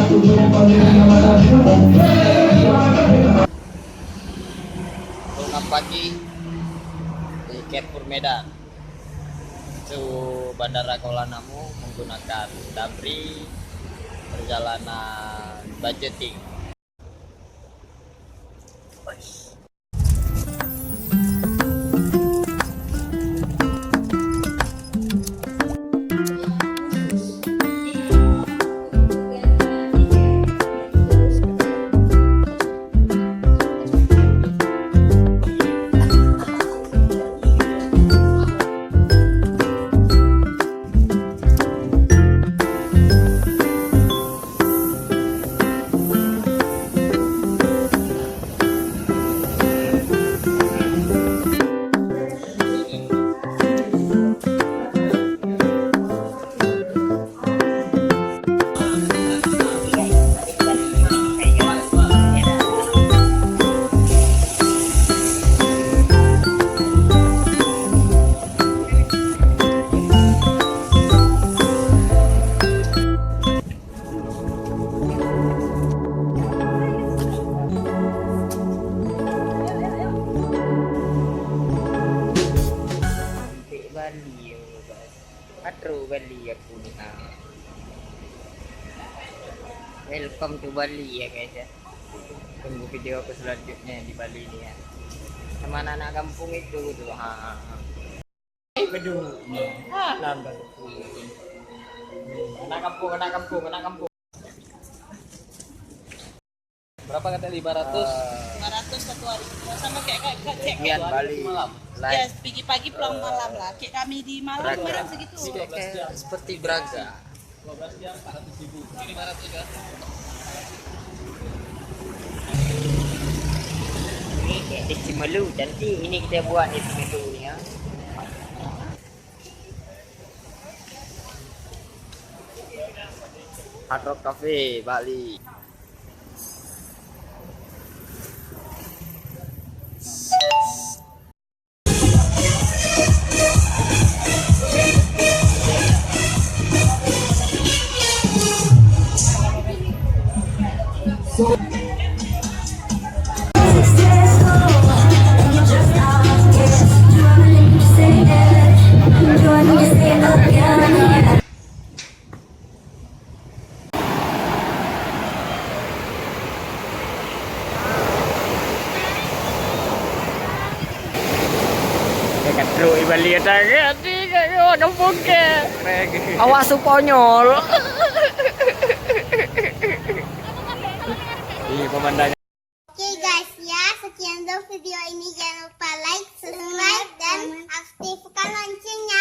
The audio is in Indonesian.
Selamat pagi di Carrefour Medan ke Bandara Kuala Namu menggunakan Damri perjalanan budgeting. Bali, Patro Bali aku ni. Welcome to Bali ya guys ya. Tunggu video aku selanjutnya di Bali ni ya. Sama anak kampung itu tu. Bedu. Lambat. Anak kampung. Berapa kata 500? 500 satu hari. Sama kayak Sekian Bali malam. ya, pergi pagi pulang malam lah. Kayak kami di Malang barang segitu. Kayak seperti Braga. 12 jam 400.000. Ini 500 ya. Ini kayak di Cimelu, cantik. Ini kita buat di Cimelu ni ya. Hard Rock Cafe Bali. Katro ibalik tangan ni kayo nampun ke. Awas suponyol. Ini pemandangan. Oke guys ya, sekian dulu video ini. Jangan lupa like, subscribe, dan aktifkan loncengnya.